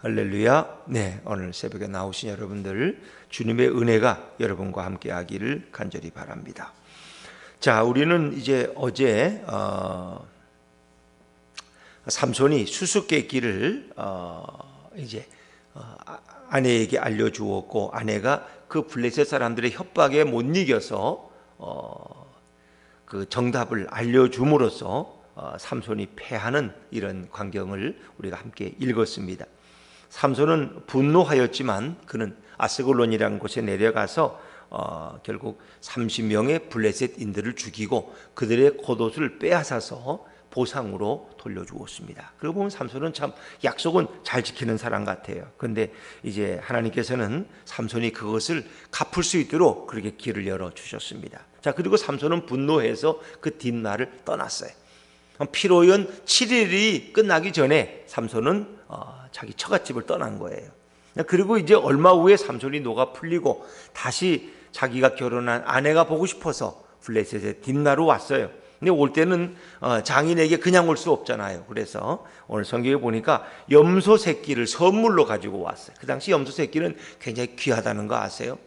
할렐루야. 네, 오늘 새벽에 나오신 여러분들 주님의 은혜가 여러분과 함께 하기를 간절히 바랍니다. 자, 우리는 이제 어제 삼손이 수수께끼를 이제 아내에게 알려주었고, 아내가 그 블레셋 사람들의 협박에 못 이겨서 그 정답을 알려줌으로써 삼손이 패하는 이런 광경을 우리가 함께 읽었습니다. 삼손은 분노하였지만 그는 아스글론이라는 곳에 내려가서 결국 30명의 블레셋인들을 죽이고 그들의 겉옷을 빼앗아서 보상으로 돌려주었습니다. 그러고 보면 삼손은 참 약속은 잘 지키는 사람 같아요. 그런데 이제 하나님께서는 삼손이 그것을 갚을 수 있도록 그렇게 길을 열어주셨습니다. 자, 그리고 삼손은 분노해서 그 뒷날을 떠났어요. 피로연 7일이 끝나기 전에 삼손은 자기 처갓집을 떠난 거예요. 그리고 이제 얼마 후에 삼손이 노가 풀리고 다시 자기가 결혼한 아내가 보고 싶어서 블레셋의 뒷나루 왔어요. 근데 올 때는 장인에게 그냥 올 수 없잖아요. 그래서 오늘 성경에 보니까 염소 새끼를 선물로 가지고 왔어요. 그 당시 염소 새끼는 굉장히 귀하다는 거 아세요?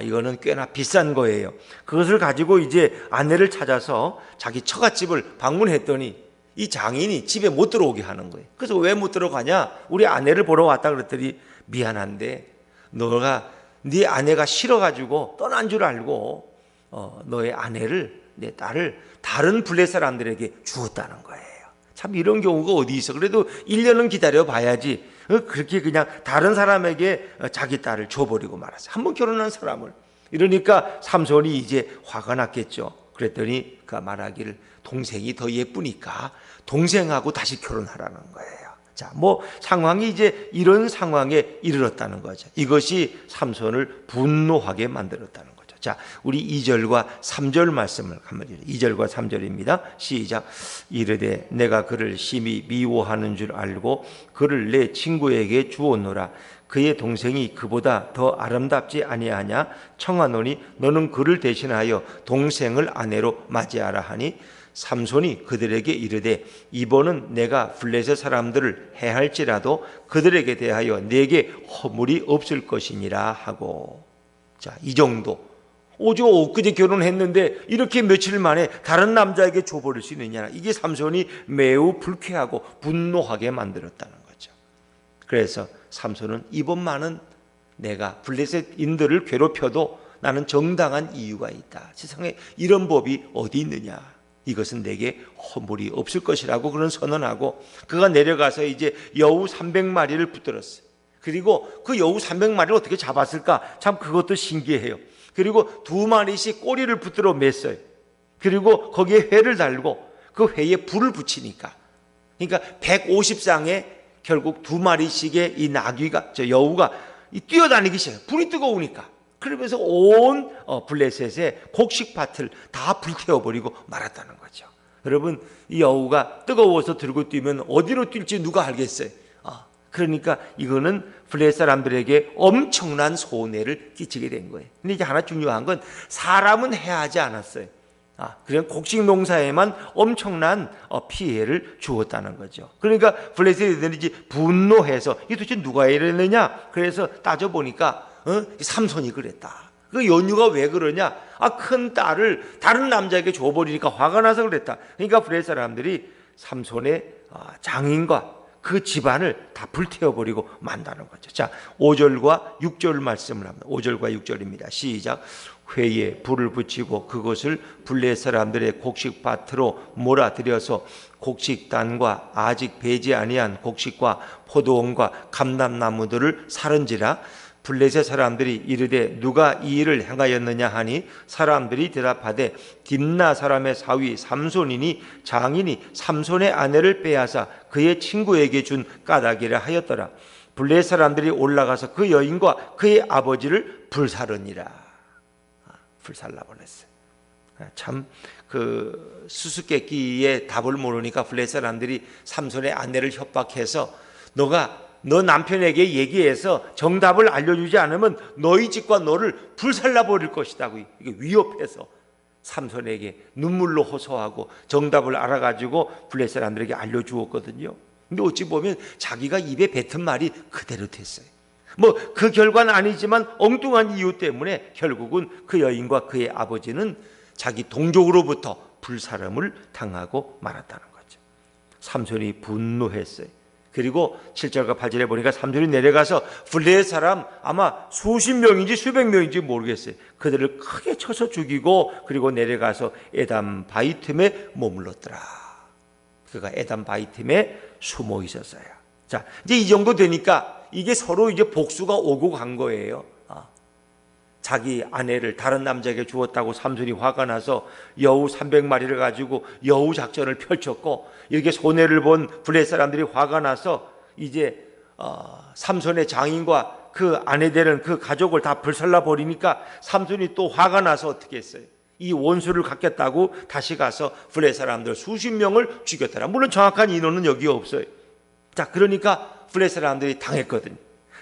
이거는 꽤나 비싼 거예요. 그것을 가지고 이제 아내를 찾아서 자기 처갓집을 방문했더니 이 장인이 집에 못 들어오게 하는 거예요. 그래서 왜 못 들어가냐? 우리 아내를 보러 왔다 그랬더니 미안한데 너가 네 아내가 싫어가지고 떠난 줄 알고 너의 아내를, 내 딸을 다른 블레셋 사람들에게 주었다는 거예요. 참 이런 경우가 어디 있어. 그래도 1년은 기다려 봐야지 그렇게 그냥 다른 사람에게 자기 딸을 줘버리고 말았어요. 한번 결혼한 사람을. 이러니까 삼손이 이제 화가 났겠죠. 그랬더니 그가 말하기를 동생이 더 예쁘니까 동생하고 다시 결혼하라는 거예요. 자, 상황이 이제 이런 상황에 이르렀다는 거죠. 이것이 삼손을 분노하게 만들었다는 거죠. 자, 우리 2절과 3절 말씀을 한번 읽어요. 2절과 3절입니다. 시작. 이르되 내가 그를 심히 미워하는 줄 알고 그를 내 친구에게 주었노라. 그의 동생이 그보다 더 아름답지 아니하냐? 청하노니 너는 그를 대신하여 동생을 아내로 맞이하라 하니 삼손이 그들에게 이르되 이번은 내가 블레셋 사람들을 해할지라도 그들에게 대하여 내게 허물이 없을 것이니라 하고. 자, 이 정도. 엊그제 결혼했는데 이렇게 며칠 만에 다른 남자에게 줘버릴 수 있느냐. 이게 삼손이 매우 불쾌하고 분노하게 만들었다는 거죠. 그래서 삼손은 이번만은 내가 블레셋인들을 괴롭혀도 나는 정당한 이유가 있다. 세상에 이런 법이 어디 있느냐. 이것은 내게 허물이 없을 것이라고 그런 선언하고 그가 내려가서 이제 여우 300마리를 붙들었어요. 그리고 그 여우 300마리를 어떻게 잡았을까? 참 그것도 신기해요. 그리고 2마리씩 꼬리를 붙들어 맸어요. 그리고 거기에 회를 달고 그 회에 불을 붙이니까, 그러니까 150쌍에 결국 2마리씩의 이 나귀가, 여우가 뛰어다니기 시작해요. 불이 뜨거우니까. 그러면서 온 블레셋의 곡식밭을 다 불태워버리고 말았다는 거죠. 여러분, 이 여우가 뜨거워서 들고 뛰면 어디로 뛸지 누가 알겠어요? 그러니까 이거는 블레셋 사람들에게 엄청난 손해를 끼치게 된 거예요. 근데 이제 하나 중요한 건 사람은 해하지 않았어요. 그냥 곡식 농사에만 엄청난 피해를 주었다는 거죠. 그러니까 블레셋들이 이제 분노해서 이 도대체 누가 이랬느냐? 그래서 따져보니까 삼손이 그랬다. 그 연유가 왜 그러냐? 큰 딸을 다른 남자에게 줘버리니까 화가 나서 그랬다. 그러니까 블레셋 사람들이 삼손의 장인과 그 집안을 다 불태워버리고 만다는 거죠. 자, 5절과 6절 말씀을 합니다. 5절과 6절입니다. 시작. 회에 불을 붙이고 그것을 블레셋 사람들의 곡식밭으로 몰아들여서 곡식단과 아직 배지 아니한 곡식과 포도원과 감람나무들을 사른지라. 블레셋 사람들이 이르되 누가 이 일을 행하였느냐 하니 사람들이 대답하되 딥나 사람의 사위 삼손이니 장인이 삼손의 아내를 빼앗아 그의 친구에게 준 까닭이라 하였더라. 블레셋 사람들이 올라가서 그 여인과 그의 아버지를 불사르니라. 불살라 보냈어요. 참 그 수수께끼의 답을 모르니까 블레셋 사람들이 삼손의 아내를 협박해서 너 남편에게 얘기해서 정답을 알려주지 않으면 너희 집과 너를 불살라 버릴 것이다. 이게 위협해서 삼손에게 눈물로 호소하고 정답을 알아가지고 블레셋 사람들에게 알려주었거든요. 근데 어찌 보면 자기가 입에 뱉은 말이 그대로 됐어요. 뭐 그 결과는 아니지만 엉뚱한 이유 때문에 결국은 그 여인과 그의 아버지는 자기 동족으로부터 불사름을 당하고 말았다는 거죠. 삼손이 분노했어요. 그리고 7절과 8절에 보니까 삼손이 내려가서 블레셋 사람 아마 수십 명인지 수백 명인지 모르겠어요. 그들을 크게 쳐서 죽이고 그리고 내려가서 에담 바이틈에 머물렀더라. 그가 에담 바이틈에 숨어 있었어요. 자, 이제 이 정도 되니까 이게 서로 이제 복수가 오고 간 거예요. 자기 아내를 다른 남자에게 주었다고 삼손이 화가 나서 여우 300마리를 가지고 여우 작전을 펼쳤고, 이렇게 손해를 본 블레셋 사람들이 화가 나서 이제 삼손의 장인과 그 아내 되는 그 가족을 다 불살라 버리니까 삼손이 또 화가 나서 어떻게 했어요? 이 원수를 갚겠다고 다시 가서 블레셋 사람들 수십 명을 죽였더라. 물론 정확한 인원은 여기 없어요. 자, 그러니까 블레셋 사람들이 당했거든요.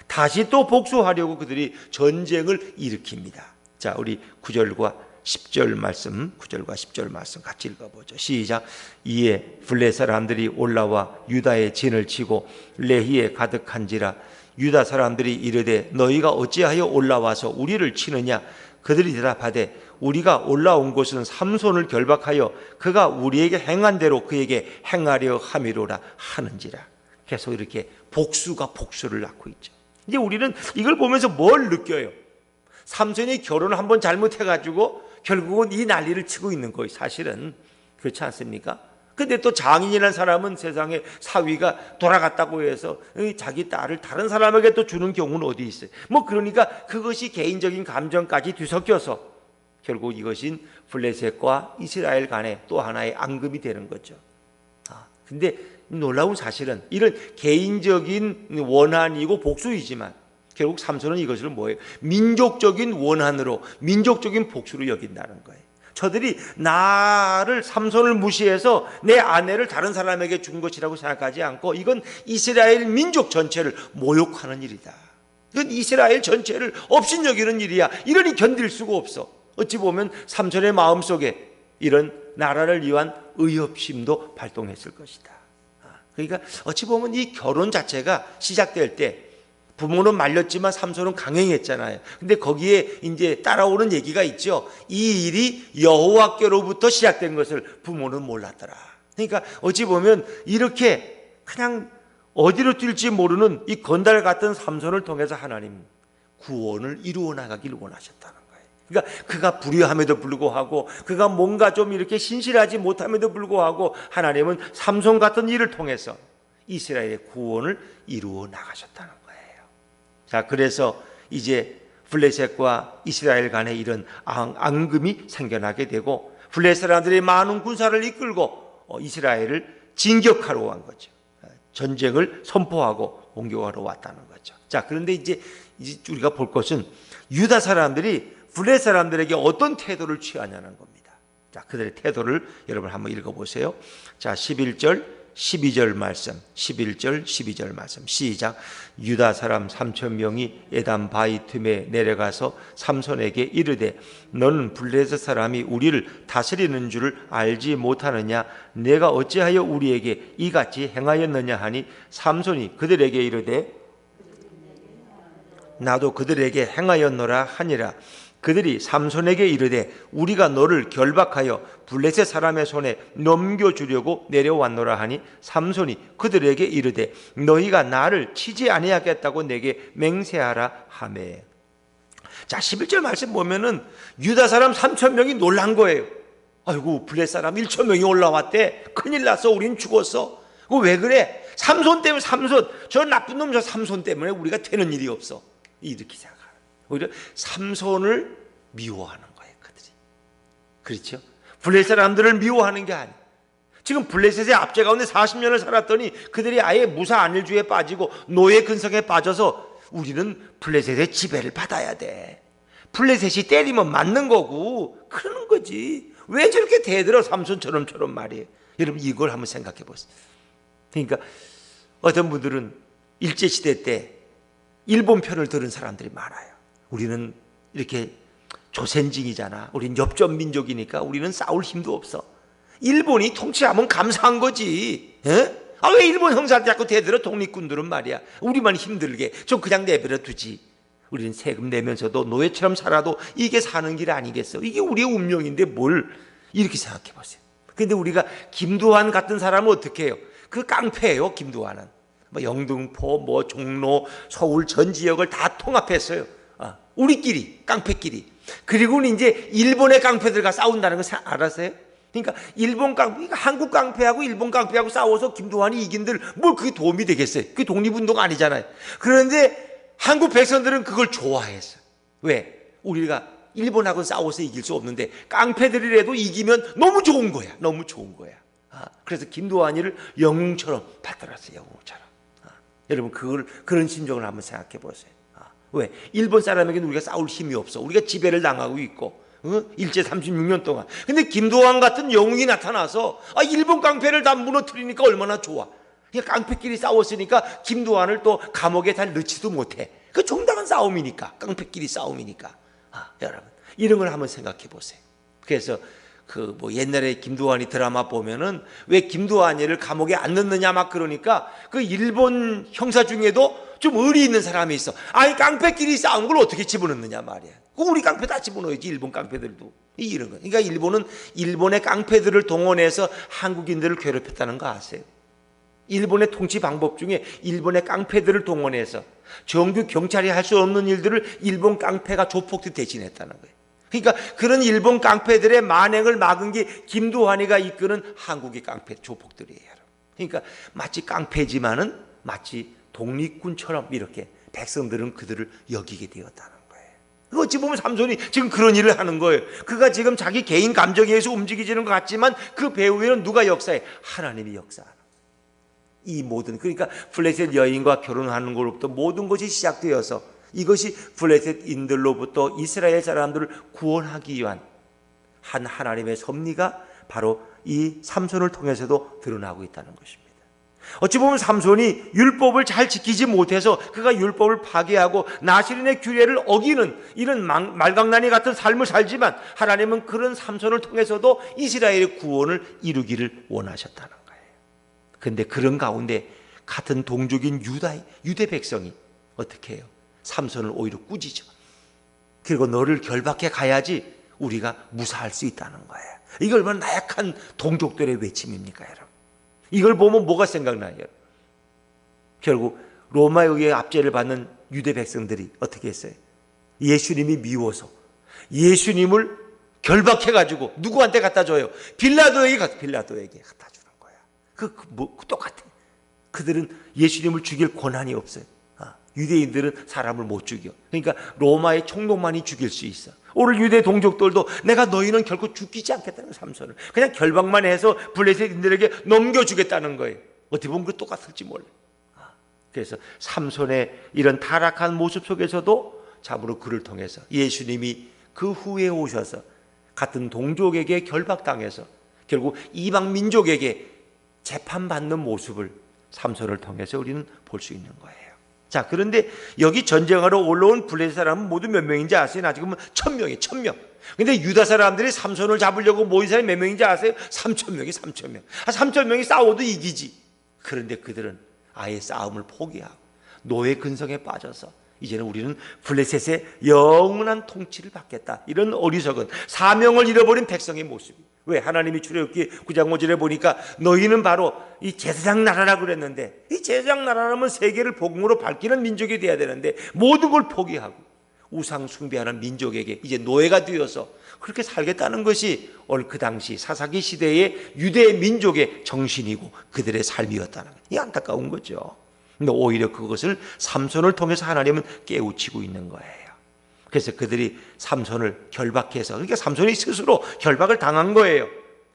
다시 또 복수하려고 그들이 전쟁을 일으킵니다. 자, 우리 9절과 10절 말씀, 9절과 10절 말씀 같이 읽어보죠. 시작. 이에 블레셋 사람들이 올라와 유다의 진을 치고 레히에 가득한지라. 유다 사람들이 이르되 너희가 어찌하여 올라와서 우리를 치느냐? 그들이 대답하되 우리가 올라온 곳은 삼손을 결박하여 그가 우리에게 행한 대로 그에게 행하려 함이로라 하는지라. 계속 이렇게 복수가 복수를 낳고 있죠. 이제 우리는 이걸 보면서 뭘 느껴요? 삼손이 결혼을 한번 잘못해가지고 결국은 이 난리를 치고 있는 거예요. 사실은 그렇지 않습니까? 근데 또 장인이라는 사람은 세상에 사위가 돌아갔다고 해서 자기 딸을 다른 사람에게 또 주는 경우는 어디 있어요? 뭐 그러니까 그것이 개인적인 감정까지 뒤섞여서 결국 이것인 블레셋과 이스라엘 간의 또 하나의 앙금이 되는 거죠. 근데 놀라운 사실은 이런 개인적인 원한이고 복수이지만 결국 삼손은 이것을 뭐예요? 민족적인 원한으로, 민족적인 복수로 여긴다는 거예요. 저들이 나를, 삼손을 무시해서 내 아내를 다른 사람에게 준 것이라고 생각하지 않고 이건 이스라엘 민족 전체를 모욕하는 일이다. 이건 이스라엘 전체를 업신여기는 일이야. 이러니 견딜 수가 없어. 어찌 보면 삼손의 마음속에 이런 나라를 위한 의협심도 발동했을 것이다. 그러니까 어찌 보면 이 결혼 자체가 시작될 때 부모는 말렸지만 삼손은 강행했잖아요. 근데 거기에 이제 따라오는 얘기가 있죠. 이 일이 여호와께로부터 시작된 것을 부모는 몰랐더라. 그러니까 어찌 보면 이렇게 그냥 어디로 뛸지 모르는 이 건달 같은 삼손을 통해서 하나님 구원을 이루어 나가길 원하셨다는 거예요. 그러니까 그가 불의함에도 불구하고 그가 뭔가 좀 이렇게 신실하지 못함에도 불구하고 하나님은 삼손 같은 일을 통해서 이스라엘의 구원을 이루어 나가셨다는 거예요. 자, 그래서 이제 블레셋과 이스라엘 간에 이런 앙금이 생겨나게 되고 블레셋 사람들이 많은 군사를 이끌고 이스라엘을 진격하러 온 거죠. 전쟁을 선포하고 공격하러 왔다는 거죠. 자, 그런데 이제 우리가 볼 것은 유다 사람들이 블레셋 사람들에게 어떤 태도를 취하냐는 겁니다. 자, 그들의 태도를 여러분 한번 읽어보세요. 자, 11절 12절 말씀, 11절 12절 말씀 시작. 유다 사람 3,000명이 에담 바이틈에 내려가서 삼손에게 이르되 너는 블레셋 사람이 우리를 다스리는 줄을 알지 못하느냐? 내가 어찌하여 우리에게 이같이 행하였느냐 하니 삼손이 그들에게 이르되 나도 그들에게 행하였노라 하니라. 그들이 삼손에게 이르되 우리가 너를 결박하여 블레셋 사람의 손에 넘겨주려고 내려왔노라 하니 삼손이 그들에게 이르되 너희가 나를 치지 아니하겠다고 내게 맹세하라 하매. 자, 11절 말씀 보면은 유다 사람 3,000명이 놀란 거예요. 아이고, 블레셋 사람 1,000명이 올라왔대. 큰일 났어. 우린 죽었어. 왜 그래? 삼손 때문에, 삼손, 저 나쁜 놈 저 삼손 때문에 우리가 되는 일이 없어. 이렇게 생각하는. 오히려 삼손을 미워하는 거예요, 그들이. 그렇죠? 블레셋 사람들을 미워하는 게 아니에요. 지금 블레셋의 압제 가운데 40년을 살았더니 그들이 아예 무사 안일주의에 빠지고 노예 근성에 빠져서 우리는 블레셋의 지배를 받아야 돼. 블레셋이 때리면 맞는 거고 그러는 거지. 왜 저렇게 대들어 삼손처럼 말이에요. 여러분 이걸 한번 생각해 보세요. 그러니까 어떤 분들은 일제시대 때 일본 편을 들은 사람들이 많아요. 우리는 이렇게 조센징이잖아. 우린 엽전민족이니까 우리는 싸울 힘도 없어. 일본이 통치하면 감사한 거지. 에? 아, 왜 일본 형사한테 자꾸 대들어? 독립군들은 말이야, 우리만 힘들게 좀 그냥 내버려 두지. 우리는 세금 내면서도 노예처럼 살아도 이게 사는 길 아니겠어? 이게 우리의 운명인데 뭘 이렇게 생각해 보세요. 근데 우리가 김두한 같은 사람은 어떻게 해요? 그 깡패예요. 김두한은 뭐 영등포, 뭐 종로, 서울 전 지역을 다 통합했어요. 우리끼리, 깡패끼리. 그리고는 이제 일본의 깡패들과 싸운다는 거 알았어요? 그러니까 일본 깡패, 그러니까 한국 깡패하고 일본 깡패하고 싸워서 김두한이 이긴들 뭘 그게 도움이 되겠어요? 그게 독립운동 아니잖아요. 그런데 한국 백성들은 그걸 좋아했어요. 왜? 우리가 일본하고 싸워서 이길 수 없는데 깡패들이라도 이기면 너무 좋은 거야. 너무 좋은 거야. 그래서 김두한이를 영웅처럼 받들었어요. 영웅처럼. 여러분, 그런 심정을 한번 생각해 보세요. 왜? 일본 사람에게는 우리가 싸울 힘이 없어. 우리가 지배를 당하고 있고, 일제 36년 동안. 근데 김두한 같은 영웅이 나타나서 일본 깡패를 다 무너뜨리니까 얼마나 좋아. 그냥 깡패끼리 싸웠으니까 김두한을 또 감옥에 다 넣지도 못해. 그 정당한 싸움이니까, 깡패끼리 싸움이니까. 여러분, 이런 걸 한번 생각해 보세요. 그래서 옛날에 김두한이 드라마 보면은 왜 김두한이를 감옥에 안 넣느냐 막 그러니까 그 일본 형사 중에도 좀 의리 있는 사람이 있어. 아니, 깡패끼리 싸운 걸 어떻게 집어넣느냐 말이야. 우리 깡패 다 집어넣어야지, 일본 깡패들도. 이런 거. 그러니까 일본은 일본의 깡패들을 동원해서 한국인들을 괴롭혔다는 거 아세요? 일본의 통치 방법 중에 일본의 깡패들을 동원해서 정규 경찰이 할 수 없는 일들을 일본 깡패가 조폭들이 대신했다는 거예요. 그러니까 그런 일본 깡패들의 만행을 막은 게 김두한이가 이끄는 한국의 깡패 조폭들이에요. 그러니까 마치 깡패지만은 마치 독립군처럼 이렇게 백성들은 그들을 여기게 되었다는 거예요. 어찌 보면 삼손이 지금 그런 일을 하는 거예요. 그가 지금 자기 개인 감정에 의해서 움직이지는 것 같지만 그 배후에는 누가 역사해? 하나님이 역사하는 거예요. 이 모든, 그러니까 블레셋 여인과 결혼하는 것로부터 모든 것이 시작되어서 이것이 블레셋인들로부터 이스라엘 사람들을 구원하기 위한 한 하나님의 섭리가 바로 이 삼손을 통해서도 드러나고 있다는 것입니다. 어찌 보면 삼손이 율법을 잘 지키지 못해서 그가 율법을 파괴하고 나실인의 규례를 어기는 이런 말강난이 같은 삶을 살지만 하나님은 그런 삼손을 통해서도 이스라엘의 구원을 이루기를 원하셨다는 거예요. 그런데 그런 가운데 같은 동족인 유대 백성이 어떻게 해요? 삼손을 오히려 꾸짖어. 그리고 너를 결박해 가야지 우리가 무사할 수 있다는 거예요. 이게 얼마나 나약한 동족들의 외침입니까, 여러분? 이걸 보면 뭐가 생각나요? 결국 로마에 의해 압제를 받는 유대 백성들이 어떻게 했어요? 예수님이 미워서 예수님을 결박해가지고 누구한테 갖다 줘요? 빌라도에게 갖다 주는 거야. 똑같아. 그들은 예수님을 죽일 권한이 없어요. 유대인들은 사람을 못 죽여. 그러니까 로마의 총독만이 죽일 수 있어. 오늘 유대 동족들도 내가 너희는 결코 죽이지 않겠다는 거예요. 삼손을 그냥 결박만 해서 블레셋인들에게 넘겨주겠다는 거예요. 어떻게 보면 그 똑같을지 몰라요. 그래서 삼손의 이런 타락한 모습 속에서도 참으로 그를 통해서 예수님이 그 후에 오셔서 같은 동족에게 결박당해서 결국 이방 민족에게 재판받는 모습을 삼손을 통해서 우리는 볼 수 있는 거예요. 자, 그런데 여기 전쟁하러 올라온 블레셋 사람은 모두 몇 명인지 아세요? 나 지금 1000명이에요. 1000명. 근데 유다 사람들이 삼손을 잡으려고 모인 사람이 몇 명인지 아세요? 3000명이 3000명. 3000명이 싸워도 이기지. 그런데 그들은 아예 싸움을 포기하고 노예 근성에 빠져서 이제는 우리는 블레셋의 영원한 통치를 받겠다. 이런 어리석은 사명을 잃어버린 백성의 모습이. 왜? 하나님이 출애굽기 9장 5절에 보니까 너희는 바로 이 제사장 나라라고 그랬는데 이 제사장 나라라면 세계를 복음으로 밝히는 민족이 돼야 되는데 모든 걸 포기하고 우상 숭배하는 민족에게 이제 노예가 되어서 그렇게 살겠다는 것이 오늘 그 당시 사사기 시대의 유대 민족의 정신이고 그들의 삶이었다는 거예요. 이 안타까운 거죠. 근데 오히려 그것을 삼손을 통해서 하나님은 깨우치고 있는 거예요. 그래서 그들이 삼손을 결박해서, 그러니까 삼손이 스스로 결박을 당한 거예요.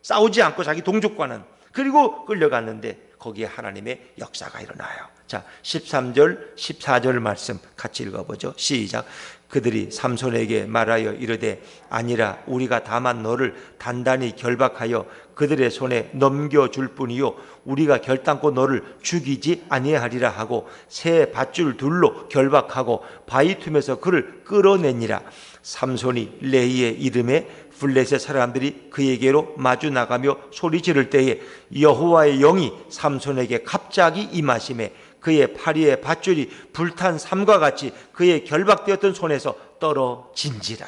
싸우지 않고 자기 동족과는. 그리고 끌려갔는데 거기에 하나님의 역사가 일어나요. 자, 13절 14절 말씀 같이 읽어보죠. 시작. 그들이 삼손에게 말하여 이르되 아니라 우리가 다만 너를 단단히 결박하여 그들의 손에 넘겨줄 뿐이요 우리가 결단코 너를 죽이지 아니하리라 하고 새 밧줄 둘로 결박하고 바위 틈에서 그를 끌어내니라. 삼손이 레이의 이름에 블레셋 사람들이 그에게로 마주 나가며 소리 지를 때에 여호와의 영이 삼손에게 갑자기 임하심에 그의 파리의 밧줄이 불탄 삼과 같이 그의 결박되었던 손에서 떨어진지라.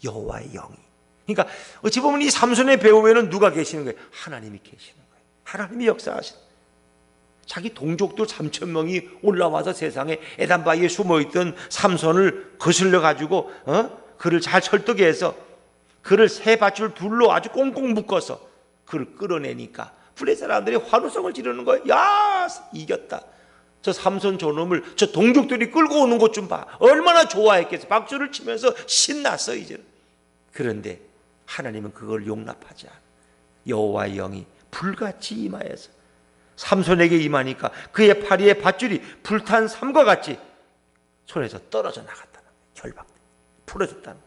여호와의 영이. 그러니까 어찌 보면 이 삼손의 배후에는 누가 계시는 거예요? 하나님이 계시는 거예요. 하나님이 역사하시는 거예요. 자기 동족들 3천 명이 올라와서 세상에 에단 바위에 숨어있던 삼손을 거슬러 가지고 그를 잘 설득해서 그를 새 밧줄 둘로 아주 꽁꽁 묶어서 그를 끌어내니까 블레셋 사람들이 환호성을 지르는 거예요. 야, 이겼다. 저 삼손 저놈을 저 동족들이 끌고 오는 것 좀 봐. 얼마나 좋아했겠어. 박수를 치면서 신났어 이제는. 그런데 하나님은 그걸 용납하지 않아. 여호와의 영이 불같이 임하여서 삼손에게 임하니까 그의 파리의 밧줄이 불탄 삼과 같이 손에서 떨어져 나갔다는 거예요. 결박 풀어졌다는 거예요.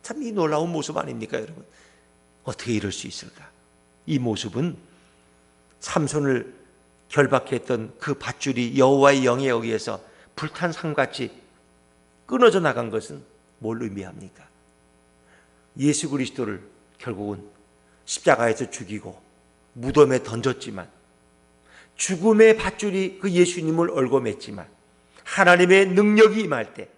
참 이 놀라운 모습 아닙니까 여러분? 어떻게 이럴 수 있을까? 이 모습은 삼손을 결박했던 그 밧줄이 여호와의 영에 의해서 불탄 삼같이 끊어져 나간 것은 뭘 의미합니까? 예수 그리스도를 결국은 십자가에서 죽이고 무덤에 던졌지만 죽음의 밧줄이 그 예수님을 얽어맸지만 하나님의 능력이 임할 때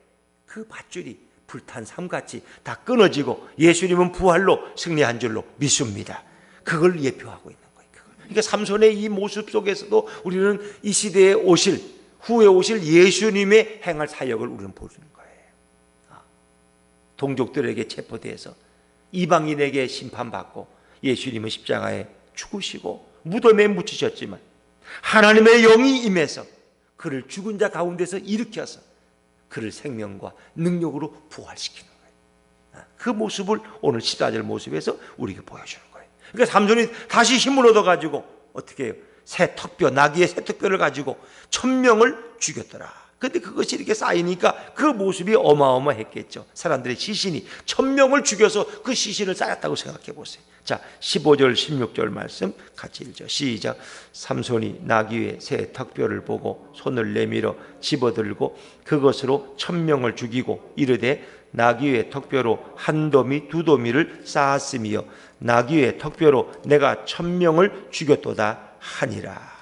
그 밧줄이 불탄 삼같이 다 끊어지고 예수님은 부활로 승리한 줄로 믿습니다. 그걸 예표하고 있는 거예요. 그러니까 삼손의 이 모습 속에서도 우리는 이 시대에 오실 후에 오실 예수님의 행할 사역을 우리는 보는 거예요. 동족들에게 체포돼서 이방인에게 심판받고 예수님은 십자가에 죽으시고 무덤에 묻히셨지만 하나님의 영이 임해서 그를 죽은 자 가운데서 일으켜서 그를 생명과 능력으로 부활시키는 거예요. 그 모습을 오늘 14절 모습에서 우리에게 보여주는 거예요. 그러니까 삼손이 다시 힘을 얻어가지고 어떻게 해요? 새 턱뼈, 나귀의 새 턱뼈를 가지고 1000명을 죽였더라. 그런데 그것이 이렇게 쌓이니까 그 모습이 어마어마했겠죠. 사람들의 시신이 1000명을 죽여서 그 시신을 쌓았다고 생각해 보세요. 자, 15절 16절 말씀 같이 읽죠. 시작. 삼손이 나귀의 새 턱뼈를 보고 손을 내밀어 집어들고 그것으로 1000명을 죽이고 이르되 나귀의 턱뼈로 한 더미 두 더미를 쌓았으며 나귀의 턱뼈로 내가 1000명을 죽였도다 하니라.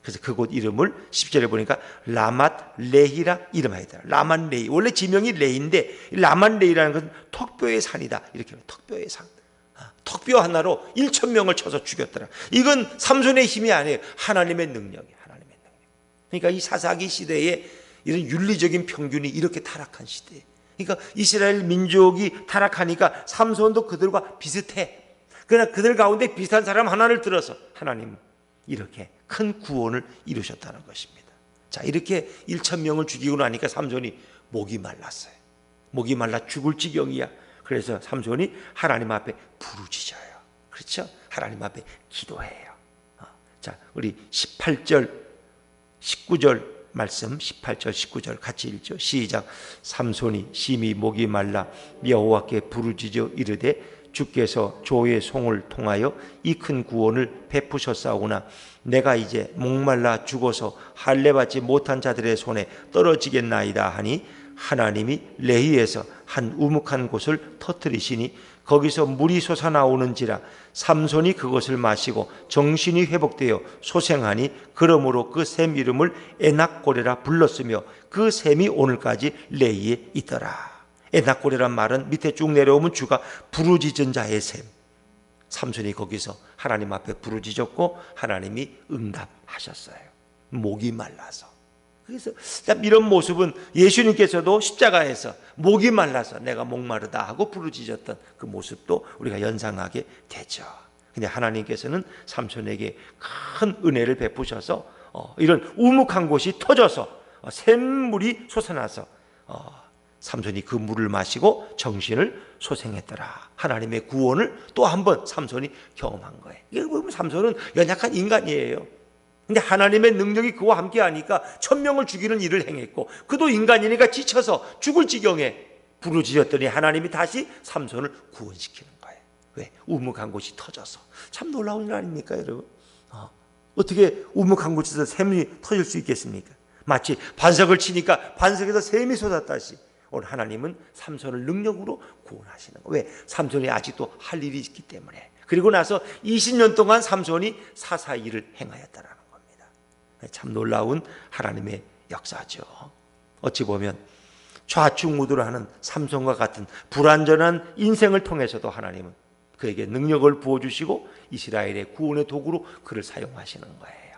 그래서 그곳 이름을 10절에 보니까 라맛 레히라 이름하였다. 라맛 레히. 원래 지명이 레인데 라맛 레히라는 것은 턱뼈의 산이다. 이렇게 턱뼈의 산. 턱뼈 하나로 1000명을 쳐서 죽였더라. 이건 삼손의 힘이 아니에요. 하나님의 능력이에요. 하나님의 능력. 그러니까 이 사사기 시대에 이런 윤리적인 평균이 이렇게 타락한 시대에, 그러니까 이스라엘 민족이 타락하니까 삼손도 그들과 비슷해. 그러나 그들 가운데 비슷한 사람 하나를 들어서 하나님 이렇게 큰 구원을 이루셨다는 것입니다. 자, 이렇게 1000명을 죽이고 나니까 삼손이 목이 말랐어요. 목이 말라 죽을 지경이야. 그래서 삼손이 하나님 앞에 부르짖어요. 그렇죠? 하나님 앞에 기도해요. 자, 우리 18절 19절 말씀 18절 19절 같이 읽죠. 시작. 삼손이 심히 목이 말라 여호와께 부르짖어 이르되 주께서 조의 송을 통하여 이 큰 구원을 베푸셨사오나 내가 이제 목말라 죽어서 할례받지 못한 자들의 손에 떨어지겠나이다 하니 하나님이 레히에서 한 우묵한 곳을 터뜨리시니 거기서 물이 솟아나오는지라 삼손이 그것을 마시고 정신이 회복되어 소생하니 그러므로 그 샘 이름을 에낙고레라 불렀으며 그 샘이 오늘까지 레히에 있더라. 에낙고레란 말은 밑에 쭉 내려오면 주가 부르짖은 자의 샘. 삼손이 거기서 하나님 앞에 부르짖었고 하나님이 응답하셨어요. 목이 말라서. 그래서 이런 모습은 예수님께서도 십자가에서 목이 말라서 내가 목마르다 하고 부르짖었던 그 모습도 우리가 연상하게 되죠. 근데 하나님께서는 삼손에게 큰 은혜를 베푸셔서 이런 우묵한 곳이 터져서 샘물이 솟아나서 삼손이 그 물을 마시고 정신을 소생했더라. 하나님의 구원을 또 한 번 삼손이 경험한 거예요. 이게 보면 삼손은 연약한 인간이에요. 근데 하나님의 능력이 그와 함께 하니까 1000명을 죽이는 일을 행했고 그도 인간이니까 지쳐서 죽을 지경에 부르짖었더니 하나님이 다시 삼손을 구원시키는 거예요. 왜? 우묵한 곳이 터져서. 참 놀라운 일 아닙니까 여러분? 어떻게 우묵한 곳에서 샘이 터질 수 있겠습니까? 마치 반석을 치니까 반석에서 샘이 쏟았다시 오늘 하나님은 삼손을 능력으로 구원하시는 거예요. 왜? 삼손이 아직도 할 일이 있기 때문에. 그리고 나서 20년 동안 삼손이 사사의 일을 행하였다라는 겁니다. 참 놀라운 하나님의 역사죠. 어찌 보면 좌충우돌하는 삼손과 같은 불완전한 인생을 통해서도 하나님은 그에게 능력을 부어주시고 이스라엘의 구원의 도구로 그를 사용하시는 거예요.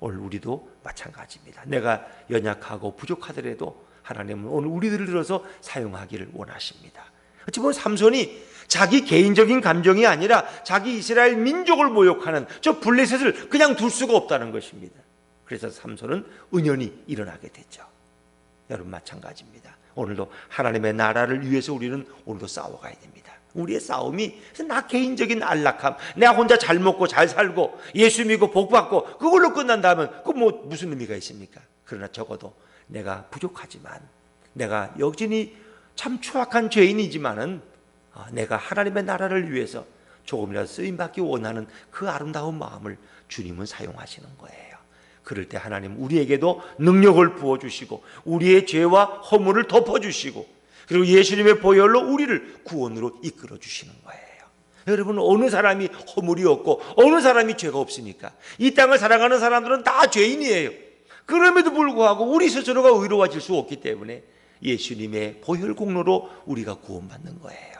오늘 우리도 마찬가지입니다. 내가 연약하고 부족하더라도 하나님은 오늘 우리들을 들어서 사용하기를 원하십니다. 어찌 보면 삼손이 자기 개인적인 감정이 아니라 자기 이스라엘 민족을 모욕하는 저 블레셋을 그냥 둘 수가 없다는 것입니다. 그래서 삼손은 은연히 일어나게 됐죠. 여러분 마찬가지입니다. 오늘도 하나님의 나라를 위해서 우리는 오늘도 싸워가야 됩니다. 우리의 싸움이 나 개인적인 안락함, 내가 혼자 잘 먹고 잘 살고 예수 믿고 복 받고 그걸로 끝난다면 그 뭐 무슨 의미가 있습니까? 그러나 적어도 내가 부족하지만, 내가 여전히 참 추악한 죄인이지만은 내가 하나님의 나라를 위해서 조금이라도 쓰임받기 원하는 그 아름다운 마음을 주님은 사용하시는 거예요. 그럴 때 하나님 우리에게도 능력을 부어주시고 우리의 죄와 허물을 덮어주시고 그리고 예수님의 보혈로 우리를 구원으로 이끌어 주시는 거예요. 여러분, 어느 사람이 허물이 없고 어느 사람이 죄가 없습니까? 이 땅을 살아가는 사람들은 다 죄인이에요. 그럼에도 불구하고 우리 스스로가 의로워질 수 없기 때문에 예수님의 보혈 공로로 우리가 구원받는 거예요.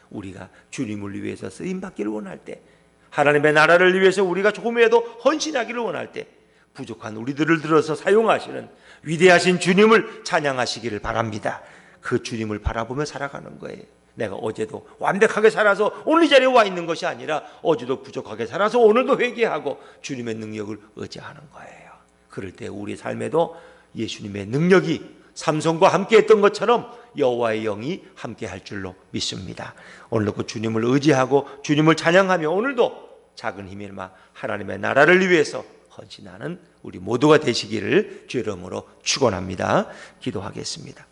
우리가 주님을 위해서 쓰임받기를 원할 때, 하나님의 나라를 위해서 우리가 조금이라도 헌신하기를 원할 때 부족한 우리들을 들어서 사용하시는 위대하신 주님을 찬양하시기를 바랍니다. 그 주님을 바라보며 살아가는 거예요. 내가 어제도 완벽하게 살아서 오늘 이 자리에 와 있는 것이 아니라 어제도 부족하게 살아서 오늘도 회개하고 주님의 능력을 의지하는 거예요. 그럴 때 우리 삶에도 예수님의 능력이 삼손과 함께 했던 것처럼 여호와의 영이 함께 할 줄로 믿습니다. 오늘도 그 주님을 의지하고 주님을 찬양하며 오늘도 작은 힘이나마 하나님의 나라를 위해서 헌신하는 우리 모두가 되시기를 주의 이름으로 축원합니다. 기도하겠습니다.